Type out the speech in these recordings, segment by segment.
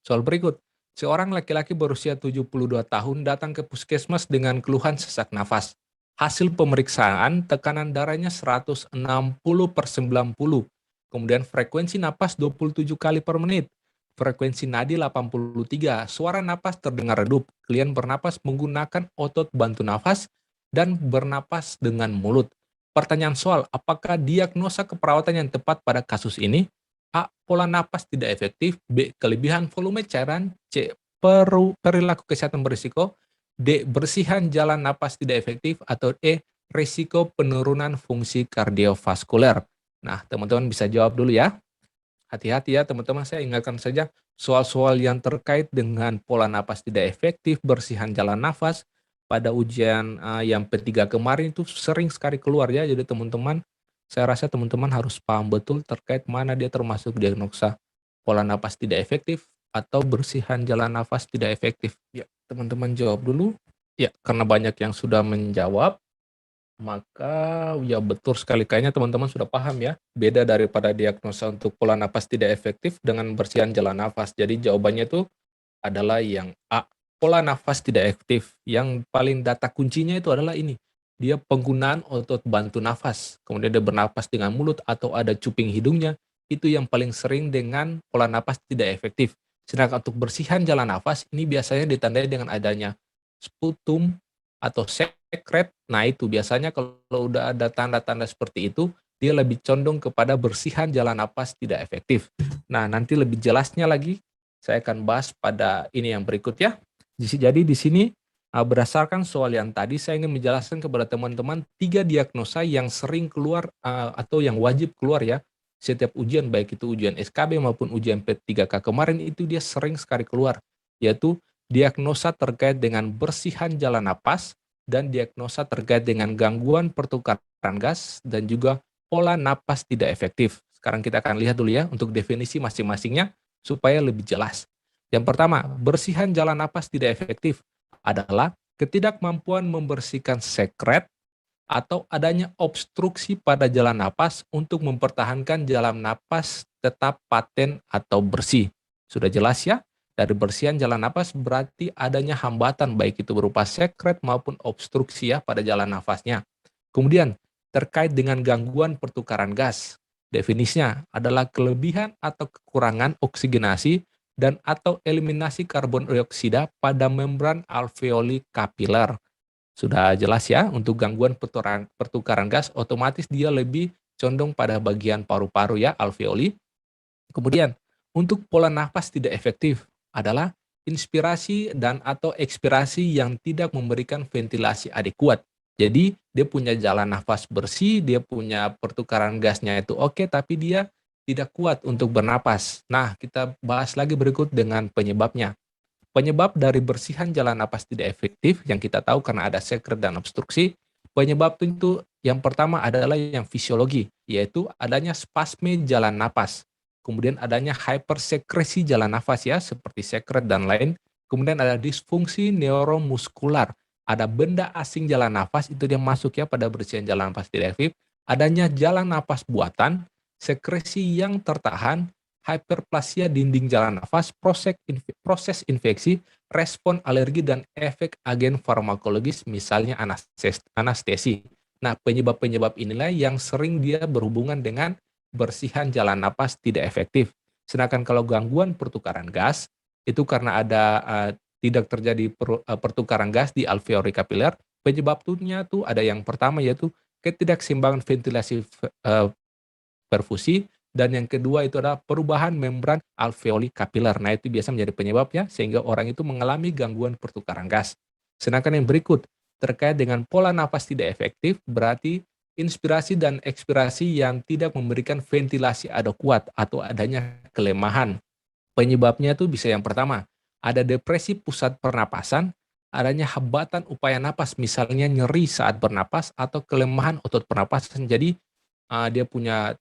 Soal berikut, seorang laki-laki berusia 72 tahun datang ke puskesmas dengan keluhan sesak nafas. Hasil pemeriksaan, tekanan darahnya 160/90. Kemudian frekuensi napas 27 kali per menit. Frekuensi nadi 83, suara napas terdengar redup. Klien bernapas menggunakan otot bantu nafas dan bernapas dengan mulut. Pertanyaan soal, apakah diagnosa keperawatan yang tepat pada kasus ini? A. Pola napas tidak efektif. B. Kelebihan volume cairan. C. Perilaku kesehatan berisiko. D. Bersihan jalan napas tidak efektif. Atau E. Risiko penurunan fungsi kardiovaskuler. Nah, teman-teman bisa jawab dulu ya. Hati-hati ya teman-teman, saya ingatkan saja soal-soal yang terkait dengan pola napas tidak efektif, bersihan jalan nafas, pada ujian yang P3 kemarin itu sering sekali keluar ya. Jadi teman-teman, saya rasa teman-teman harus paham betul terkait mana dia termasuk diagnosa pola napas tidak efektif atau bersihan jalan nafas tidak efektif. Ya, teman-teman jawab dulu. Ya, karena banyak yang sudah menjawab, maka ya betul sekali, kayaknya teman-teman sudah paham ya, beda daripada diagnosa untuk pola napas tidak efektif dengan bersihan jalan nafas. Jadi jawabannya itu adalah yang A, pola nafas tidak efektif. Yang paling data kuncinya itu adalah ini, dia penggunaan otot bantu nafas, kemudian dia bernapas dengan mulut atau ada cuping hidungnya, itu yang paling sering dengan pola napas tidak efektif. Sedangkan untuk bersihan jalan nafas, ini biasanya ditandai dengan adanya sputum atau sekret. Nah itu biasanya kalau udah ada tanda-tanda seperti itu, dia lebih condong kepada bersihan jalan napas tidak efektif. Nah nanti lebih jelasnya lagi, saya akan bahas pada ini yang berikut ya. Jadi di sini berdasarkan soal yang tadi, saya ingin menjelaskan kepada teman-teman 3 diagnosa yang sering keluar atau yang wajib keluar ya. Setiap ujian, baik itu ujian SKB maupun ujian P3K kemarin, itu dia sering sekali keluar, yaitu diagnosa terkait dengan bersihan jalan napas dan diagnosa terkait dengan gangguan pertukaran gas dan juga pola napas tidak efektif. Sekarang kita akan lihat dulu ya untuk definisi masing-masingnya supaya lebih jelas. Yang pertama, bersihan jalan napas tidak efektif adalah ketidakmampuan membersihkan sekret atau adanya obstruksi pada jalan napas untuk mempertahankan jalan napas tetap paten atau bersih. Sudah jelas ya? Dari bersihan jalan napas berarti adanya hambatan, baik itu berupa sekret maupun obstruksi ya pada jalan nafasnya. Kemudian, terkait dengan gangguan pertukaran gas. Definisinya adalah kelebihan atau kekurangan oksigenasi dan atau eliminasi karbon dioksida pada membran alveoli kapiler. Sudah jelas ya, untuk gangguan pertukaran gas, otomatis dia lebih condong pada bagian paru-paru ya, alveoli. Kemudian, untuk pola nafas tidak efektif adalah inspirasi dan atau ekspirasi yang tidak memberikan ventilasi adekuat. Jadi, dia punya jalan nafas bersih, dia punya pertukaran gasnya itu oke, tapi dia tidak kuat untuk bernapas. Nah, kita bahas lagi berikut dengan penyebabnya. Penyebab dari bersihan jalan napas tidak efektif yang kita tahu karena ada sekret dan obstruksi, penyebab itu yang pertama adalah yang fisiologi, yaitu adanya spasme jalan napas. Kemudian adanya hypersekresi jalan nafas ya, seperti sekret dan lain. Kemudian ada disfungsi neuromuskular. Ada benda asing jalan nafas, itu dia masuk ya pada bersihan jalan nafas tidak efektif. Adanya jalan nafas buatan, sekresi yang tertahan, hyperplasia dinding jalan nafas, proses infeksi, respon alergi, dan efek agen farmakologis, misalnya anestesi. Nah, penyebab-penyebab inilah yang sering dia berhubungan dengan bersihan jalan napas tidak efektif. Sedangkan kalau gangguan pertukaran gas, itu karena ada tidak terjadi pertukaran gas di alveoli kapiler, penyebabnya tuh ada yang pertama yaitu ketidakseimbangan ventilasi perfusi, dan yang kedua itu adalah perubahan membran alveoli kapiler. Nah, itu biasa menjadi penyebabnya sehingga orang itu mengalami gangguan pertukaran gas. Sedangkan yang berikut, terkait dengan pola napas tidak efektif, berarti inspirasi dan ekspirasi yang tidak memberikan ventilasi adekuat atau adanya kelemahan. Penyebabnya itu bisa yang pertama, ada depresi pusat pernapasan, adanya hambatan upaya napas, misalnya nyeri saat bernapas atau kelemahan otot pernapasan. Jadi dia punya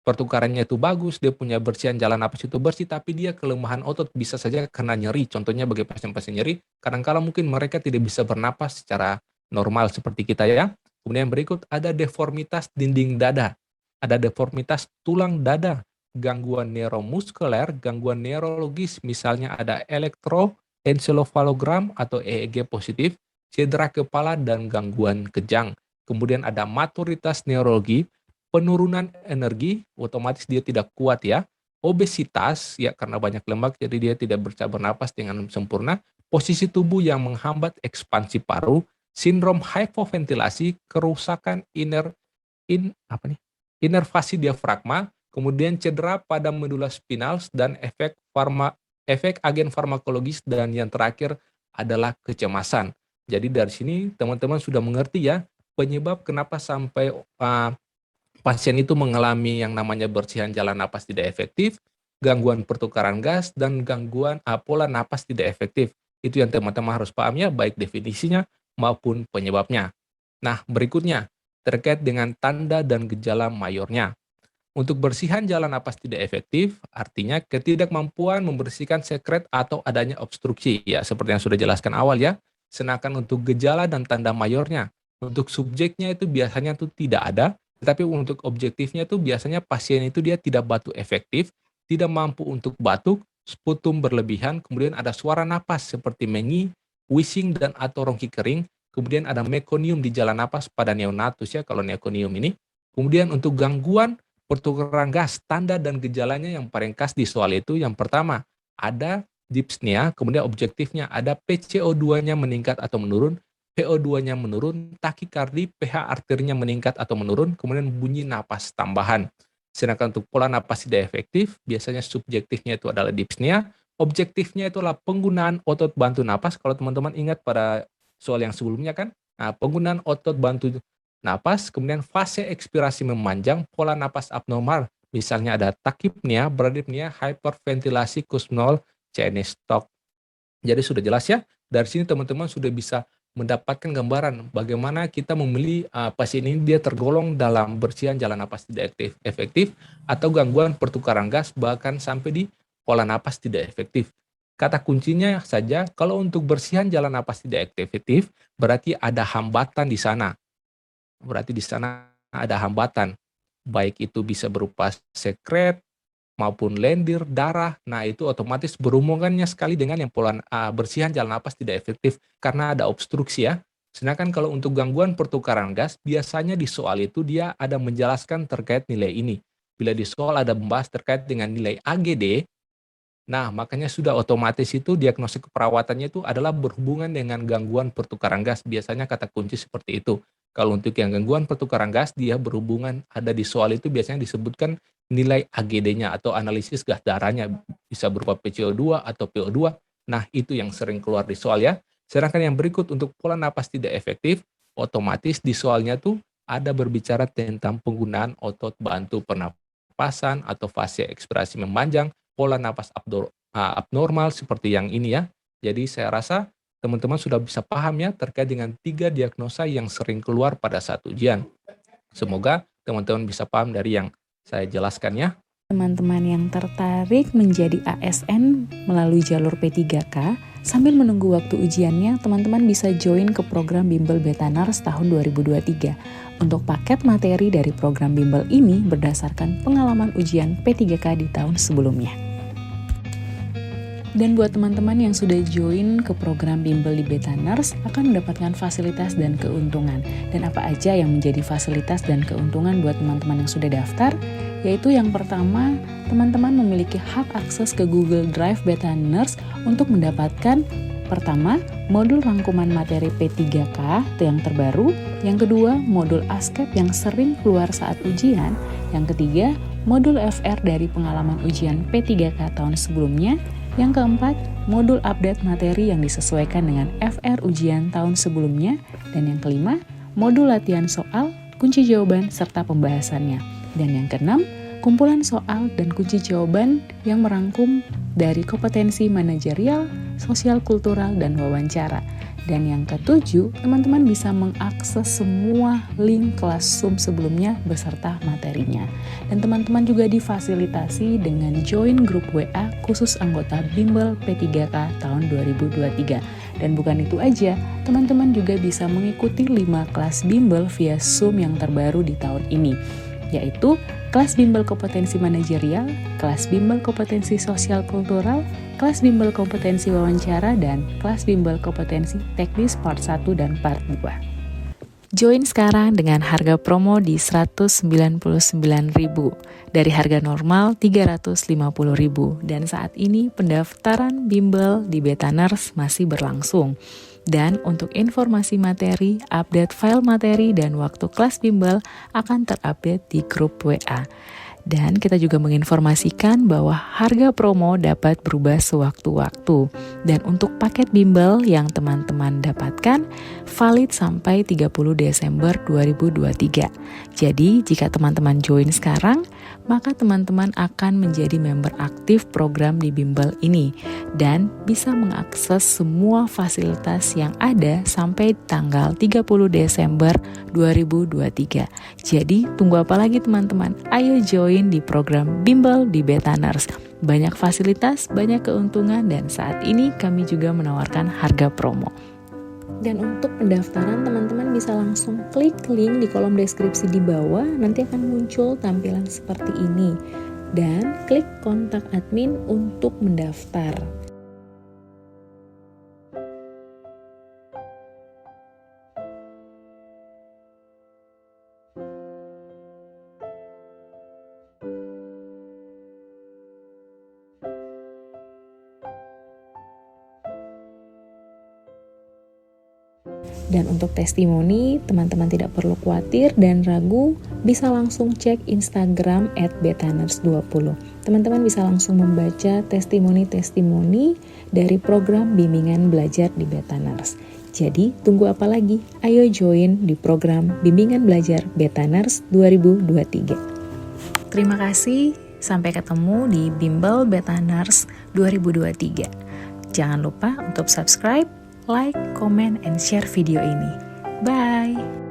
pertukarannya itu bagus, dia punya bersihan jalan napas itu bersih, tapi dia kelemahan otot, bisa saja karena nyeri. Contohnya bagi pasien-pasien nyeri, kadang-kala mungkin mereka tidak bisa bernapas secara normal seperti kita ya. Kemudian berikut ada deformitas dinding dada, ada deformitas tulang dada, gangguan neuromuskuler, gangguan neurologis, misalnya ada elektroencephalogram atau EEG positif, cedera kepala dan gangguan kejang. Kemudian ada maturitas neurologi, penurunan energi, otomatis dia tidak kuat ya. Obesitas, ya karena banyak lemak jadi dia tidak bisa bernapas dengan sempurna. Posisi tubuh yang menghambat ekspansi paru, sindrom hypoventilasi, kerusakan inervasi diafragma, kemudian cedera pada medula spinal dan efek agen farmakologis, dan yang terakhir adalah kecemasan. Jadi dari sini teman-teman sudah mengerti ya penyebab kenapa sampai pasien itu mengalami yang namanya bersihan jalan napas tidak efektif, gangguan pertukaran gas, dan gangguan pola napas tidak efektif. Itu yang teman-teman harus paham ya, baik definisinya maupun penyebabnya. Nah, berikutnya terkait dengan tanda dan gejala mayornya. Untuk bersihan jalan napas tidak efektif, artinya ketidakmampuan membersihkan sekret atau adanya obstruksi, ya seperti yang sudah jelaskan awal ya. Sedangkan untuk gejala dan tanda mayornya, untuk subjeknya itu biasanya itu tidak ada, tetapi untuk objektifnya itu biasanya pasien itu dia tidak batuk efektif, tidak mampu untuk batuk, sputum berlebihan, kemudian ada suara napas seperti mengi, wheezing dan atau rongki kering, kemudian ada mekonium di jalan napas pada neonatus ya kalau mekonium ini. Kemudian untuk gangguan pertukaran gas, tanda dan gejalanya yang paling khas di soal itu yang pertama ada dyspnea, kemudian objektifnya ada PCO2-nya meningkat atau menurun, PO2-nya menurun, takikardi, pH arterinya meningkat atau menurun, kemudian bunyi napas tambahan. Sedangkan untuk pola napas tidak efektif, biasanya subjektifnya itu adalah dyspnea, objektifnya itulah penggunaan otot bantu napas. Kalau teman-teman ingat pada soal yang sebelumnya kan, nah, penggunaan otot bantu napas, kemudian fase ekspirasi memanjang, pola napas abnormal, misalnya ada takipnea, bradypnea, hyperventilasi, Kussmaul, CNS stroke. Jadi sudah jelas ya, dari sini teman-teman sudah bisa mendapatkan gambaran bagaimana kita memilih pasien ini dia tergolong dalam bersihan jalan napas tidak efektif atau gangguan pertukaran gas, bahkan sampai di pola napas tidak efektif. Kata kuncinya saja, kalau untuk bersihan jalan napas tidak efektif, berarti ada hambatan di sana. Berarti di sana ada hambatan, baik itu bisa berupa sekret maupun lendir, darah. Nah, itu otomatis berhubungannya sekali dengan yang pola bersihan jalan napas tidak efektif karena ada obstruksi ya. Sedangkan kalau untuk gangguan pertukaran gas, biasanya di soal itu dia ada menjelaskan terkait nilai ini. Bila di soal ada membahas terkait dengan nilai AGD, nah makanya sudah otomatis itu diagnosis keperawatannya itu adalah berhubungan dengan gangguan pertukaran gas. Biasanya kata kunci seperti itu. Kalau untuk yang gangguan pertukaran gas, dia berhubungan ada di soal itu biasanya disebutkan nilai AGD-nya atau analisis gas darahnya, bisa berupa PCO2 atau PO2. Nah, itu yang sering keluar di soal ya. Sedangkan yang berikut untuk pola napas tidak efektif, otomatis di soalnya tuh ada berbicara tentang penggunaan otot bantu pernapasan atau fase ekspirasi memanjang, pola napas abnormal seperti yang ini ya. Jadi saya rasa teman-teman sudah bisa paham ya terkait dengan 3 diagnosa yang sering keluar pada saat ujian. Semoga teman-teman bisa paham dari yang saya jelaskan ya. Teman-teman yang tertarik menjadi ASN melalui jalur P3K, sambil menunggu waktu ujiannya, teman-teman bisa join ke program Bimbel Betanars tahun 2023. Untuk paket materi dari program Bimbel ini berdasarkan pengalaman ujian P3K di tahun sebelumnya. Dan buat teman-teman yang sudah join ke program Bimbel di Betanars akan mendapatkan fasilitas dan keuntungan. Dan apa aja yang menjadi fasilitas dan keuntungan buat teman-teman yang sudah daftar? Yaitu yang pertama, teman-teman memiliki hak akses ke Google Drive Betanars untuk mendapatkan pertama, modul rangkuman materi P3K yang terbaru. Yang kedua, modul ASCAP yang sering keluar saat ujian. Yang ketiga, modul FR dari pengalaman ujian P3K tahun sebelumnya. Yang keempat, modul update materi yang disesuaikan dengan FR ujian tahun sebelumnya. Dan yang kelima, modul latihan soal, kunci jawaban, serta pembahasannya. Dan yang keenam, kumpulan soal dan kunci jawaban yang merangkum dari kompetensi manajerial, sosial kultural, dan wawancara. Dan yang ketujuh, teman-teman bisa mengakses semua link kelas Zoom sebelumnya beserta materinya. Dan teman-teman juga difasilitasi dengan join grup WA khusus anggota Bimbel P3K tahun 2023. Dan bukan itu aja, teman-teman juga bisa mengikuti 5 kelas Bimbel via Zoom yang terbaru di tahun ini. yaitu kelas bimbel kompetensi manajerial, kelas bimbel kompetensi sosial kultural, kelas bimbel kompetensi wawancara, dan kelas bimbel kompetensi teknis part 1 dan part 2. Join sekarang dengan harga promo di Rp199.000 dari harga normal Rp350.000, dan saat ini pendaftaran bimbel di Betaners masih berlangsung. Dan untuk informasi materi, update file materi, dan waktu kelas bimbel akan terupdate di grup WA. Dan kita juga menginformasikan bahwa harga promo dapat berubah sewaktu-waktu. Dan untuk paket bimbel yang teman-teman dapatkan, valid sampai 30 Desember 2023. Jadi, jika teman-teman join sekarang, maka teman-teman akan menjadi member aktif program di bimbel ini dan bisa mengakses semua fasilitas yang ada sampai tanggal 30 Desember 2023. Jadi, tunggu apa lagi teman-teman? Ayo join di program bimbel di Betaners. Banyak fasilitas, banyak keuntungan, dan saat ini kami juga menawarkan harga promo. Dan untuk pendaftaran, teman-teman bisa langsung klik link di kolom deskripsi di bawah, nanti akan muncul tampilan seperti ini. Dan klik kontak admin untuk mendaftar. Dan untuk testimoni, teman-teman tidak perlu khawatir dan ragu, bisa langsung cek Instagram @betaners20. Teman-teman bisa langsung membaca testimoni-testimoni dari program bimbingan belajar di Betaners. Jadi, tunggu apa lagi? Ayo join di program bimbingan belajar Betaners 2023. Terima kasih, sampai ketemu di Bimbel Betaners 2023. Jangan lupa untuk subscribe, like, comment, and share video ini. Bye!